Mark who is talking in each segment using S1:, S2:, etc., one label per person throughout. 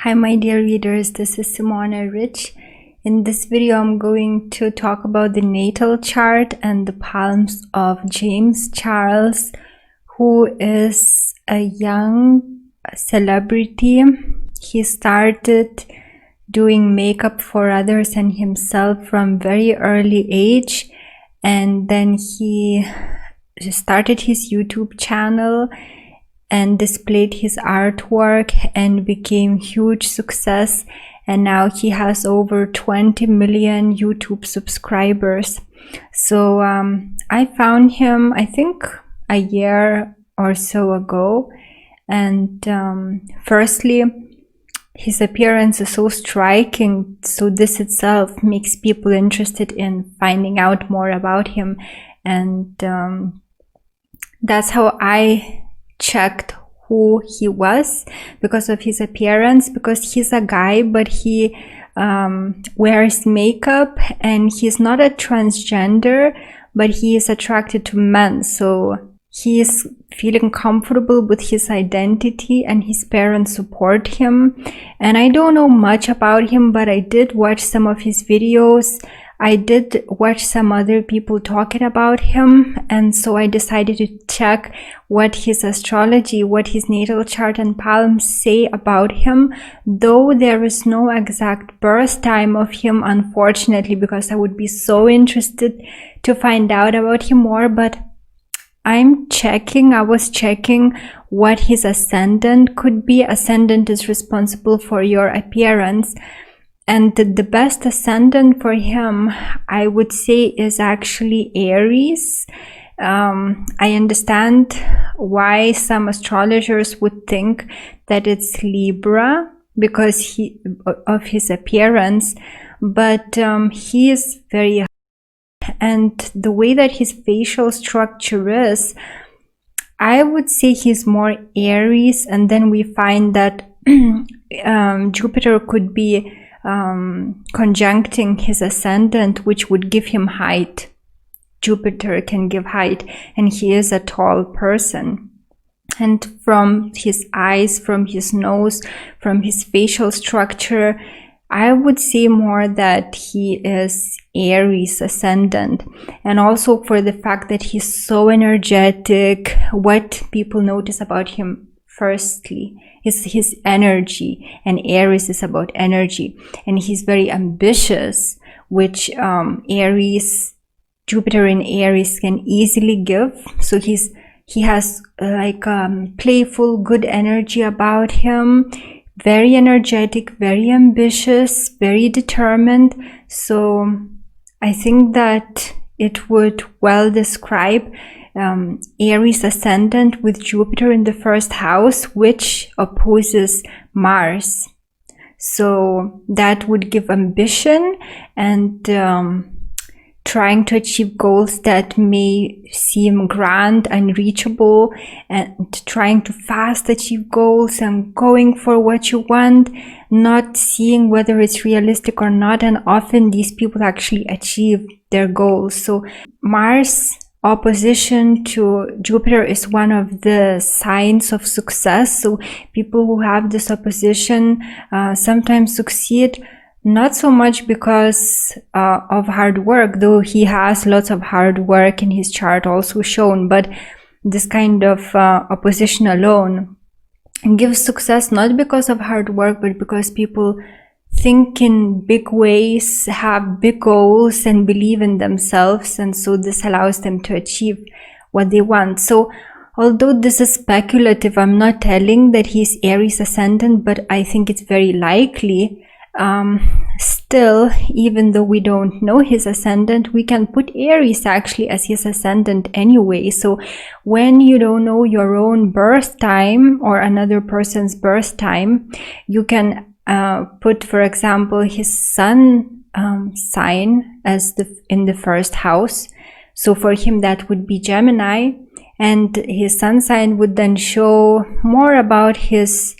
S1: Hi my dear readers, this is Simona Rich. In this video I'm going to talk about the natal chart and the palms of James Charles, who is a young celebrity. He started doing makeup for others and himself from very early age, and then he started his YouTube channel and displayed his artwork and became huge success, and now he has over 20 million YouTube subscribers. So I found him, I think, a year or so ago, and firstly, his appearance is so striking, so this itself makes people interested in finding out more about him, and that's how I checked who he was, because of his appearance, because he's a guy but he wears makeup, and he's not a transgender, but he is attracted to men, so he is feeling comfortable with his identity and his parents support him. And I don't know much about him, but I did watch some of his videos. I did watch some other people talking about him, and so I decided to check what his astrology, what his natal chart and palms say about him, though there is no exact birth time of him, unfortunately, because I would be so interested to find out about him more. But I was checking what his ascendant could be. Ascendant is responsible for your appearance. And the best ascendant for him, I would say, is actually Aries. I understand why some astrologers would think that it's Libra because of his appearance, but he is very, and the way that his facial structure is, I would say he's more Aries, and then we find that Jupiter could be conjuncting his ascendant, which would give him height. Jupiter can give height, and he is a tall person. And from his eyes, from his nose, from his facial structure, I would say more that he is Aries ascendant. And also for the fact that he's so energetic, what people notice about him firstly is his energy, and Aries is about energy, and he's very ambitious, which Jupiter in Aries can easily give. So he has like playful, good energy about him, very energetic, very ambitious, very determined. So I think that it would well describe Aries ascendant with Jupiter in the first house, which opposes Mars. So that would give ambition and trying to achieve goals that may seem grand, unreachable, and trying to fast achieve goals and going for what you want, not seeing whether it's realistic or not. And often these people actually achieve their goals. So Mars opposition to Jupiter is one of the signs of success. So people who have this opposition sometimes succeed, not so much because of hard work, though he has lots of hard work in his chart also shown, but this kind of opposition alone gives success not because of hard work, but because people think in big ways, have big goals, and believe in themselves, and so this allows them to achieve what they want. So although this is speculative, I'm not telling that he's Aries ascendant, but I think it's very likely. Still, even though we don't know his ascendant, we can put Aries actually as his ascendant anyway. So when you don't know your own birth time or another person's birth time, you can put, for example, his sun sign as in the first house. So for him that would be Gemini, and his sun sign would then show more about his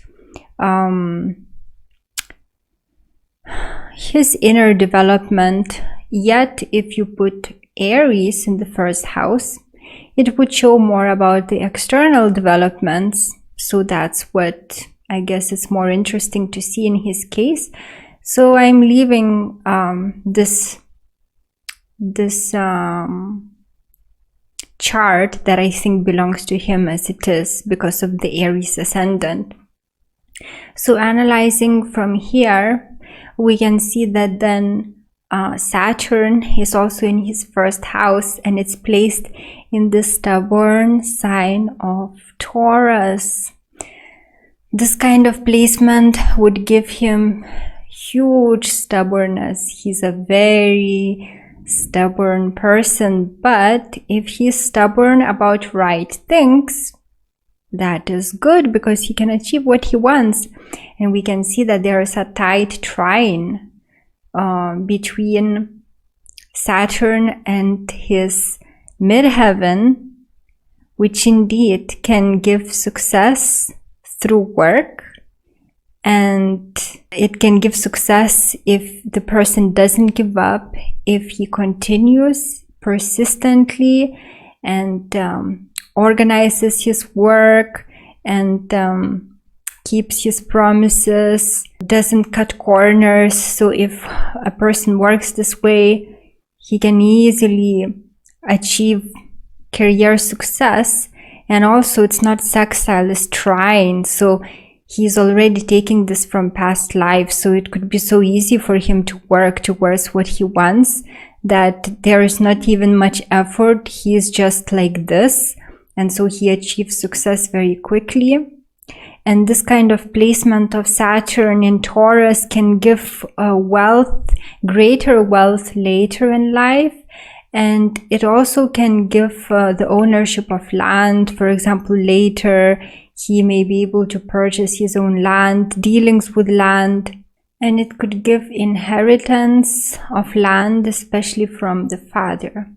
S1: inner development. Yet if you put Aries in the first house, it would show more about the external developments. So that's what I guess it's more interesting to see in his case. So I'm leaving this chart that I think belongs to him as it is because of the Aries ascendant. So analyzing from here, we can see that then Saturn is also in his first house, and it's placed in the stubborn sign of Taurus. This kind of placement would give him huge stubbornness. He's a very stubborn person, but if he's stubborn about right things, that is good because he can achieve what he wants. And we can see that there is a tight trine between Saturn and his midheaven, which indeed can give success through work, and it can give success if the person doesn't give up, if he continues persistently and organizes his work and keeps his promises, doesn't cut corners. So if a person works this way, he can easily achieve career success. And also it's not sextile, it's trine. So he's already taking this from past lives. So it could be so easy for him to work towards what he wants that there is not even much effort. He is just like this. And so he achieves success very quickly. And this kind of placement of Saturn in Taurus can give wealth, greater wealth later in life. And it also can give the ownership of land. For example, later he may be able to purchase his own land, dealings with land. And it could give inheritance of land, especially from the father.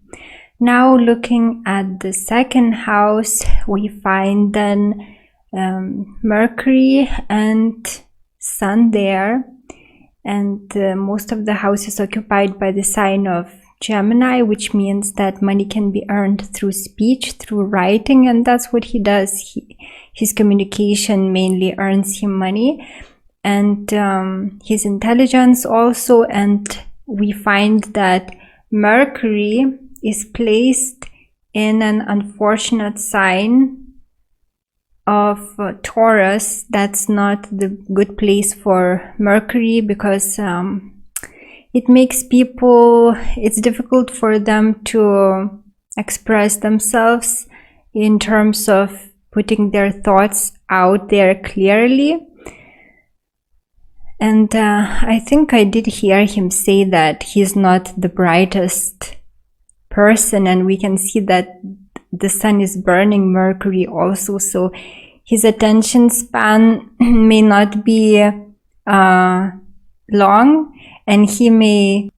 S1: Now looking at the second house, we find then Mercury and Sun there, and most of the house is occupied by the sign of Gemini, which means that money can be earned through speech, through writing, and that's what he does. His communication mainly earns him money, and his intelligence also. And we find that Mercury is placed in an unfortunate sign of Taurus. That's not the good place for Mercury because it makes people, it's difficult for them to express themselves in terms of putting their thoughts out there clearly. And I think I did hear him say that he's not the brightest person, and we can see that the sun is burning Mercury also, so his attention span may not be long, and he may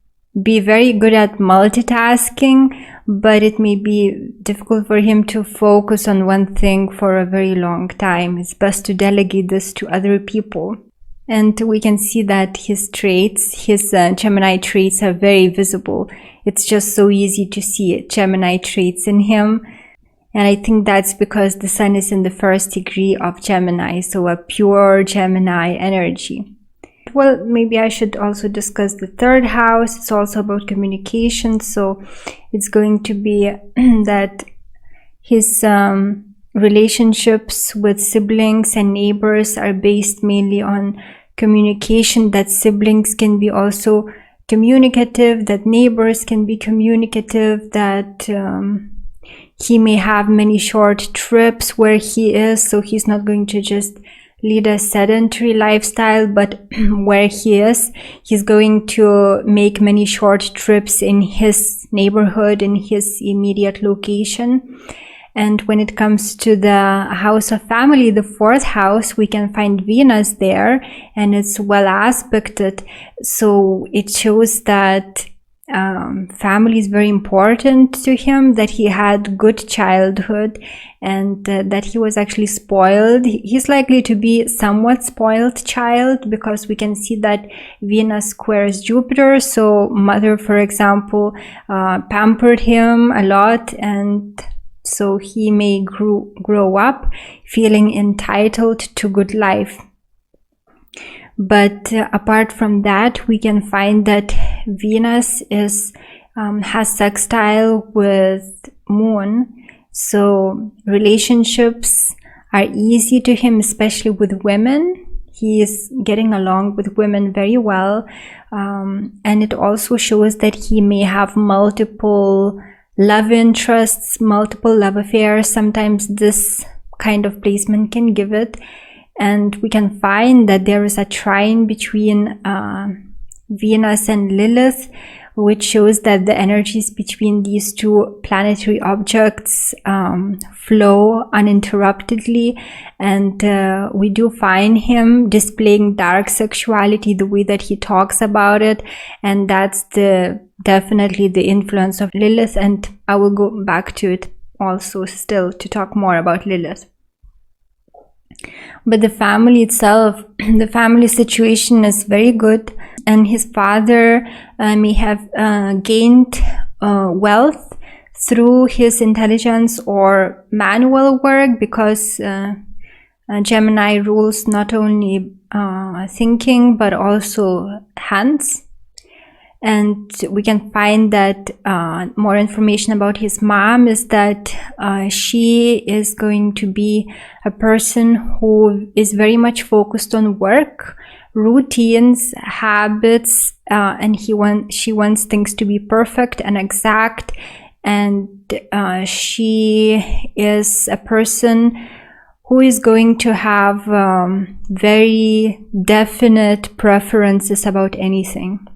S1: be very good at multitasking, but it may be difficult for him to focus on one thing for a very long time. It's best to delegate this to other people. And we can see that his traits, his Gemini traits are very visible. It's just so easy to see Gemini traits in him. And I think that's because the sun is in the first degree of Gemini, so a pure Gemini energy. Well, maybe I should also discuss the third house. It's also about communication. So it's going to be that his relationships with siblings and neighbors are based mainly on communication, that siblings can be also communicative, that neighbors can be communicative, that he may have many short trips where he is, so he's not going to just lead a sedentary lifestyle, but where he is, he's going to make many short trips in his neighborhood, in his immediate location. And when it comes to the house of family, the fourth house, we can find Venus there, and it's well aspected. So it shows that family is very important to him, that he had good childhood, and that he was actually spoiled. He's likely to be somewhat spoiled child, because we can see that Venus squares Jupiter. So mother, for example, pampered him a lot, and so he may grow up feeling entitled to good life. But apart from that, we can find that Venus has sextile with Moon, so relationships are easy to him, especially with women. He is getting along with women very well, and it also shows that he may have multiple love interests, multiple love affairs. Sometimes this kind of placement can give it. And we can find that there is a trine between Venus and Lilith, which shows that the energies between these two planetary objects flow uninterruptedly. And we do find him displaying dark sexuality the way that he talks about it. And that's definitely the influence of Lilith. And I will go back to it also still to talk more about Lilith. But the family itself, the family situation is very good, and his father may have gained wealth through his intelligence or manual work, because Gemini rules not only thinking but also hands. And we can find that more information about his mom is that she is going to be a person who is very much focused on work, routines, habits, and she wants things to be perfect and exact. And she is a person who is going to have very definite preferences about anything.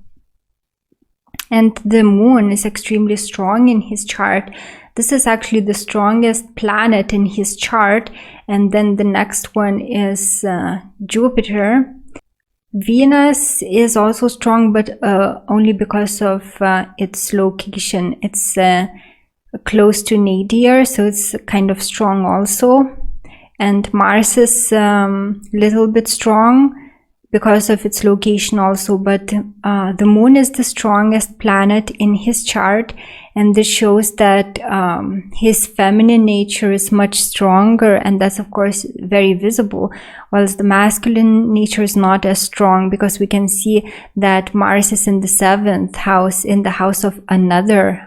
S1: And the Moon is extremely strong in his chart. This is actually the strongest planet in his chart. And then the next one is Jupiter. Venus is also strong, but only because of its location. It's close to nadir, so it's kind of strong also. And Mars is little bit strong because of its location also, but the Moon is the strongest planet in his chart, and this shows that his feminine nature is much stronger, and that's of course very visible, whilst the masculine nature is not as strong, because we can see that Mars is in the 7th house, in the house of the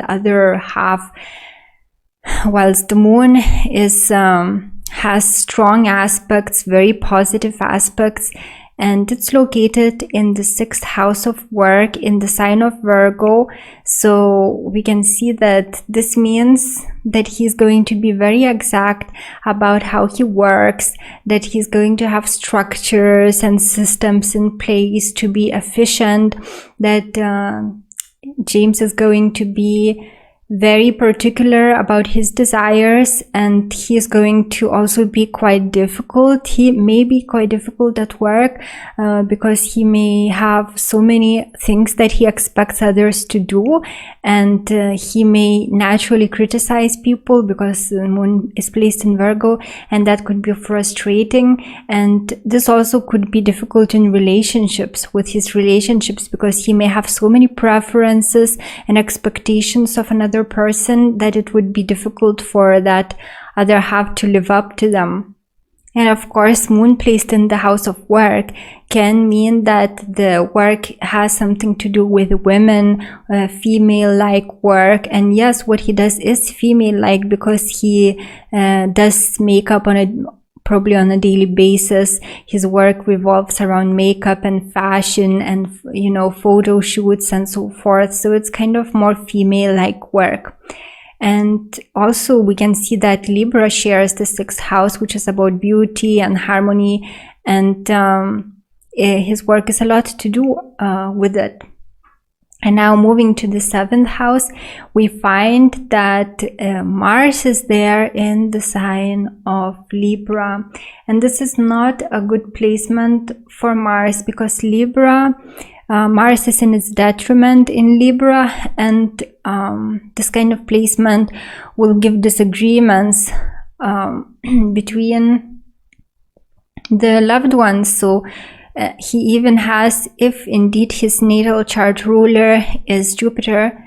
S1: other half, whilst the Moon is has strong aspects, very positive aspects, and it's located in the 6th house of work in the sign of Virgo. So we can see that this means that he's going to be very exact about how he works, that he's going to have structures and systems in place to be efficient, that James is going to be very particular about his desires, and he is going to also be quite difficult. He may be quite difficult at work because he may have so many things that he expects others to do, and he may naturally criticize people because the Moon is placed in Virgo, and that could be frustrating. And this also could be difficult in relationships, with his relationships, because he may have so many preferences and expectations of another person that it would be difficult for that other half to live up to them. And of course, Moon placed in the house of work can mean that the work has something to do with women, female-like work. And yes, what he does is female-like, because he does makeup probably on a daily basis. His work revolves around makeup and fashion and, photo shoots and so forth. So it's kind of more female-like work. And also we can see that Libra shares the 6th house, which is about beauty and harmony. And his work is a lot to do with it. And now moving to the 7th house, we find that Mars is there in the sign of Libra. And this is not a good placement for Mars, because Mars is in its detriment in Libra, and this kind of placement will give disagreements between the loved ones. So he even has, if indeed his natal chart ruler is Jupiter,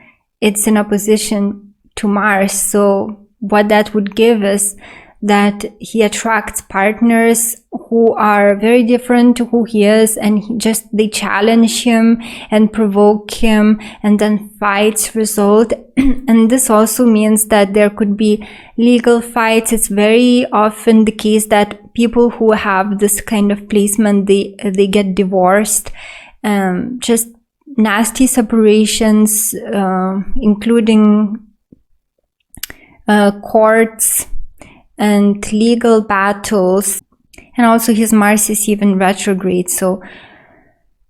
S1: it's in opposition to Mars. So what that would give is that he attracts partners who are very different to who he is, and they challenge him and provoke him, and then fights result. And this also means that there could be legal fights. It's very often the case that people who have this kind of placement, they get divorced, just nasty separations, including courts and legal battles. And also his Mars is even retrograde, so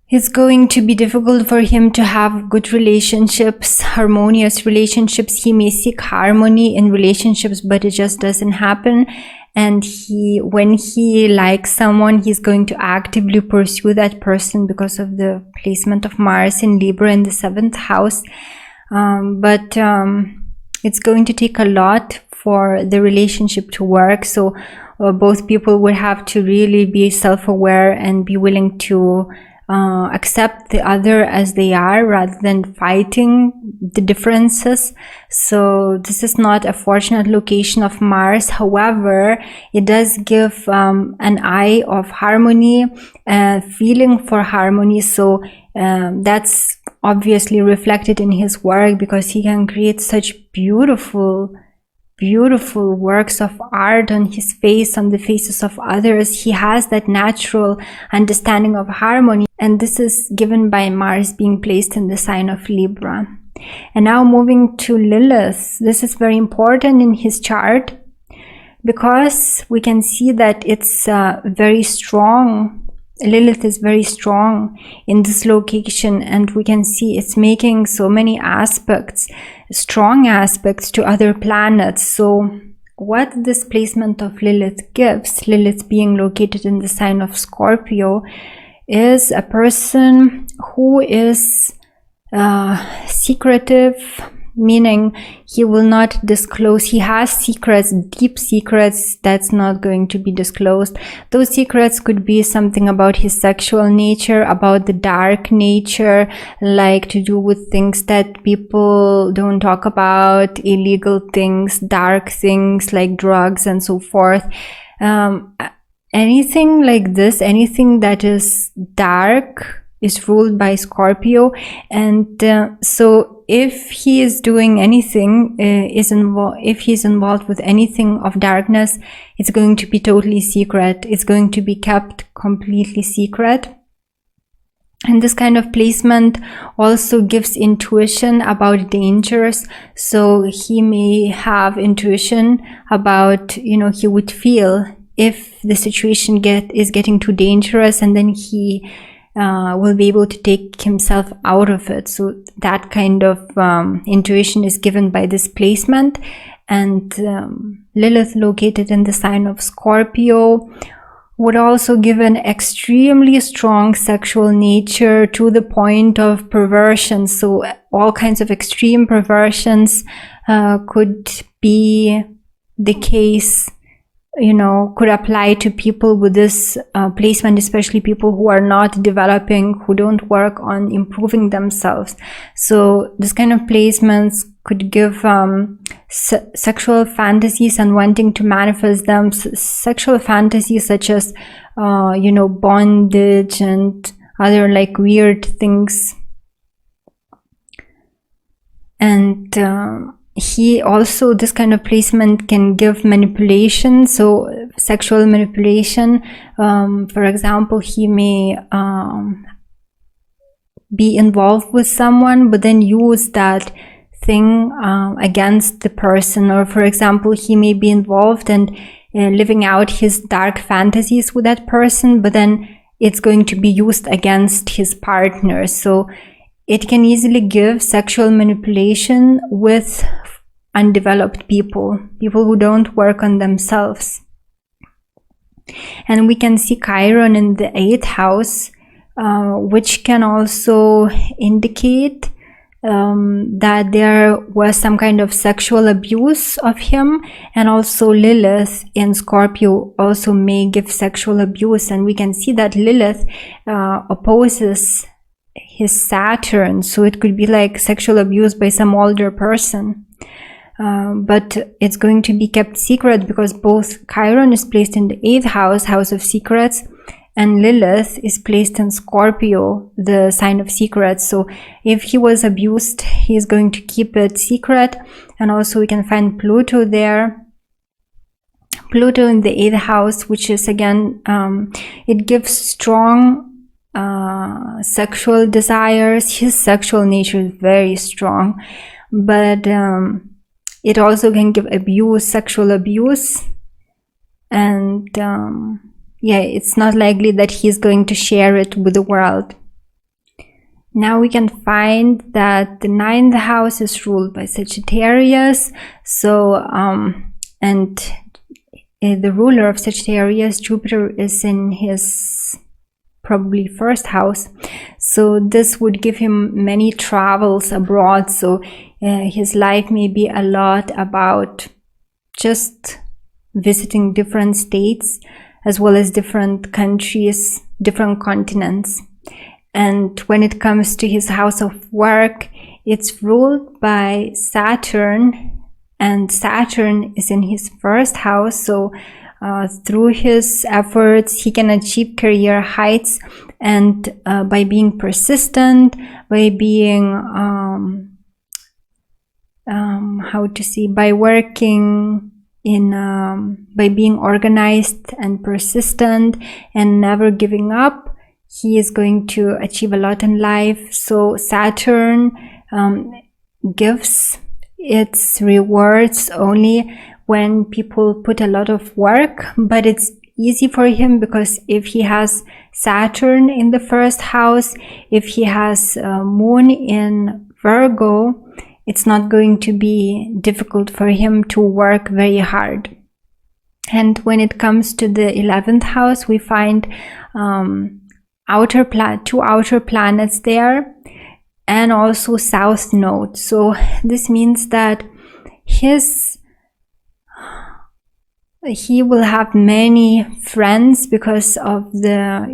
S1: it's going to be difficult for him to have good relationships, harmonious relationships. He may seek harmony in relationships, but it just doesn't happen. And when he likes someone, he's going to actively pursue that person because of the placement of Mars in Libra in the 7th house. But it's going to take a lot for the relationship to work. So both people would have to really be self-aware and be willing to accept the other as they are, rather than fighting the differences. So this is not a fortunate location of Mars. However, it does give an eye of harmony, feeling for harmony. So that's obviously reflected in his work, because he can create such beautiful works of art on his face, on the faces of others. He has that natural understanding of harmony, and this is given by Mars being placed in the sign of Libra. And now moving to Lilith. This is very important in his chart, because we can see that it's very strong. Lilith is very strong in this location, and we can see it's making so many aspects, strong aspects to other planets. So what this placement of Lilith gives, Lilith being located in the sign of Scorpio, is a person who is secretive, meaning he will not disclose. He has secrets, deep secrets, that's not going to be disclosed. Those secrets could be something about his sexual nature, about the dark nature, like to do with things that people don't talk about, illegal things, dark things like drugs and so forth. Anything like this, anything that is dark, is ruled by Scorpio. And so if he is doing anything, if he's involved with anything of darkness, it's going to be totally secret. It's going to be kept completely secret. And this kind of placement also gives intuition about dangers. So he may have intuition about, he would feel if the situation is getting too dangerous, and then he will be able to take himself out of it. So that kind of intuition is given by this placement. And Lilith, located in the sign of Scorpio, would also give an extremely strong sexual nature to the point of perversion. So all kinds of extreme perversions could be the case, could apply to people with this placement, especially people who are not developing, who don't work on improving themselves. So this kind of placements could give sexual fantasies and wanting to manifest them, sexual fantasies such as, bondage and other like weird things. And he also, this kind of placement can give manipulation, so sexual manipulation. For example, he may be involved with someone, but then use that thing against the person. Or for example, he may be involved and living out his dark fantasies with that person, but then it's going to be used against his partner. So it can easily give sexual manipulation with undeveloped people who don't work on themselves. And we can see Chiron in the 8th house, which can also indicate that there was some kind of sexual abuse of him. And also Lilith in Scorpio also may give sexual abuse. And we can see that Lilith opposes his Saturn, so it could be like sexual abuse by some older person. but it's going to be kept secret because both Chiron is placed in the 8th house, house of secrets, and Lilith is placed in Scorpio, the sign of secrets. So if he was abused, he is going to keep it secret. And also we can find Pluto there. Pluto in the 8th house, which is again, it gives strong sexual desires. His sexual nature is very strong, but it also can give abuse, sexual abuse. And yeah, it's not likely that he's going to share it with the world. Now we can find that the 9th house is ruled by Sagittarius. So, and the ruler of Sagittarius, Jupiter, is in his probably 1st house. So this would give him many travels abroad. So his life may be a lot about just visiting different states, as well as different countries, different continents. And when it comes to his house of work, it's ruled by Saturn, and Saturn is in his 1st house. So through his efforts, he can achieve career heights, and by being persistent, by being, by working by being organized and persistent and never giving up, he is going to achieve a lot in life. So Saturn gives its rewards only when people put a lot of work, but it's easy for him because if he has Saturn in the 1st house, if he has Moon in Virgo, it's not going to be difficult for him to work very hard. And when it comes to the 11th house, we find two outer planets there, and also South Node. So this means that he will have many friends because of the,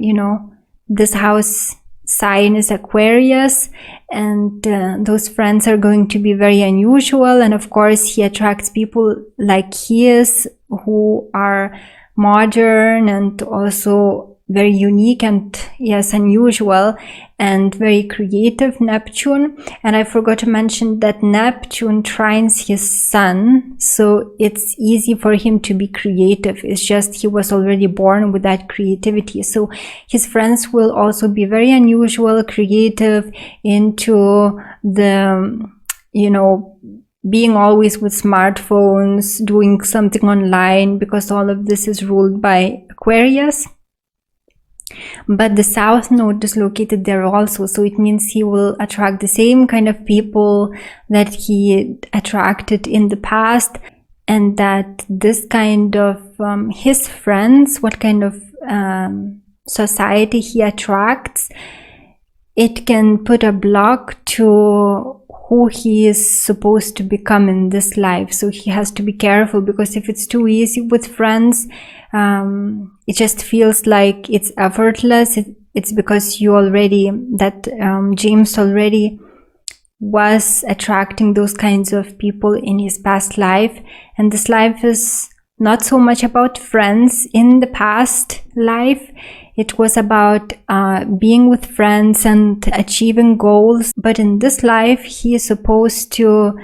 S1: this house sign is Aquarius, and those friends are going to be very unusual. And of course he attracts people like he is, who are modern and also very unique and yes, unusual and very creative, Neptune. And I forgot to mention that Neptune trines his sun, so it's easy for him to be creative. It's just he was already born with that creativity. So his friends will also be very unusual, creative, into the, being always with smartphones, doing something online, because all of this is ruled by Aquarius. But the South Node is located there also, so it means he will attract the same kind of people that he attracted in the past, and that this kind of his friends, what kind of society he attracts, it can put a block to who he is supposed to become in this life. So he has to be careful, because if it's too easy with friends, it just feels like it's effortless. It's because you already, James already was attracting those kinds of people in his past life. And this life is not so much about friends. In the past life, it was about being with friends and achieving goals. But in this life, he is supposed to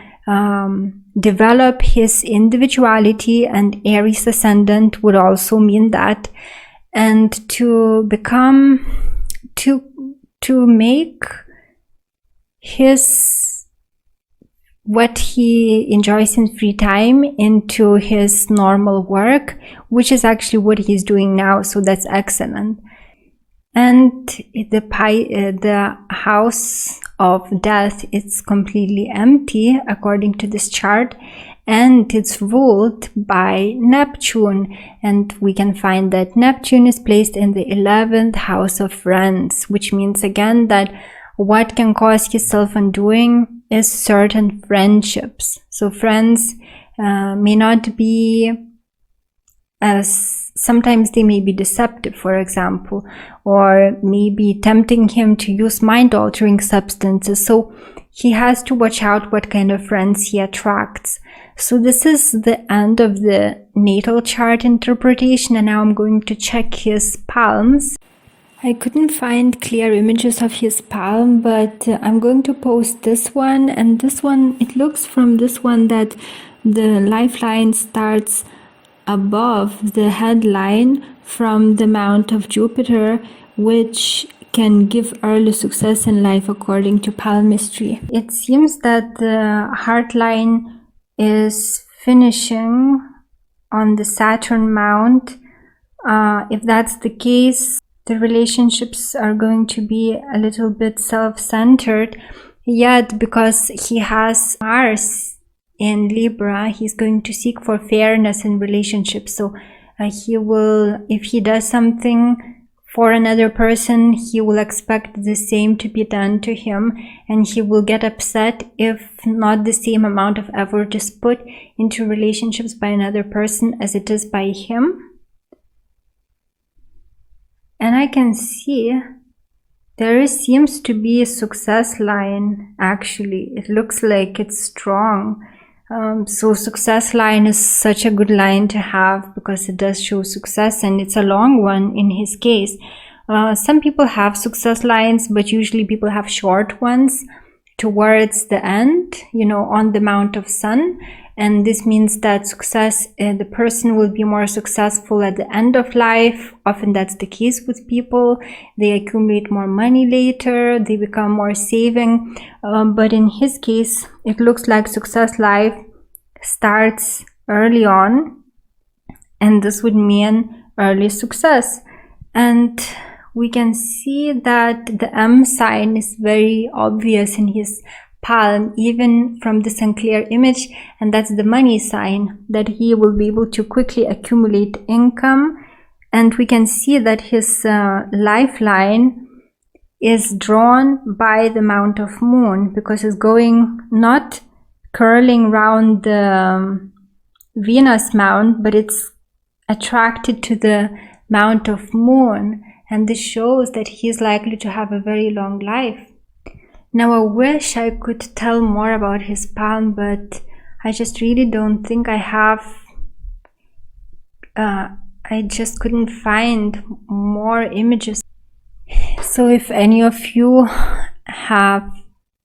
S1: develop his individuality, and Aries ascendant would also mean that, and to become, to make his, what he enjoys in free time into his normal work, which is actually what he's doing now. So that's excellent. And the house of death is completely empty according to this chart, and it's ruled by Neptune. And we can find that Neptune is placed in the 11th house of friends, which means again that what can cause his self-undoing is certain friendships. So friends may not be as, sometimes they may be deceptive, for example, or maybe tempting him to use mind-altering substances. So he has to watch out what kind of friends he attracts. So this is the end of the natal chart interpretation, and now I'm going to check his palms. I couldn't find clear images of his palm, but I'm going to post this one, and this one, it looks from this one that the lifeline starts above the headline from the Mount of Jupiter, which can give early success in life according to palmistry. It seems that the heart line is finishing on the Saturn mount. If that's the case, the relationships are going to be a little bit self-centered, yet because he has Mars in Libra, he's going to seek for fairness in relationships. So he will, if he does something for another person, he will expect the same to be done to him, and he will get upset if not the same amount of effort is put into relationships by another person as it is by him. And I can see there seems to be a success line. Actually, it looks like it's strong. So success line is such a good line to have because it does show success, and it's a long one in his case. Some people have success lines, but usually people have short ones towards the end, you know, on the Mount of Sun. And this means that success, the person will be more successful at the end of life. Often that's the case with people. They accumulate more money later, they become more saving. But in his case, it looks like success life starts early on, and this would mean early success. And we can see that the M sign is very obvious in his palm, even from this unclear image, and that's the money sign, that he will be able to quickly accumulate income. And we can see that his lifeline is drawn by the Mount of Moon, because it's going not curling round the Venus mount, but it's attracted to the Mount of Moon, and this shows that he is likely to have a very long life. Now, I wish I could tell more about his palm, but I just really don't think I have. I just couldn't find more images. So if any of you have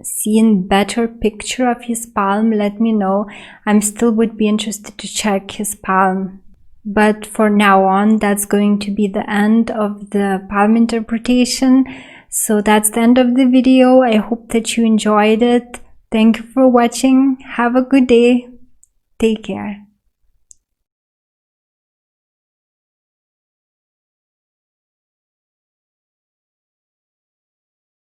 S1: seen better picture of his palm, let me know. I'm still would be interested to check his palm. But for now on, that's going to be the end of the palm interpretation. So that's the end of the video. I hope that you enjoyed it. Thank you for watching. Have a good day. Take care.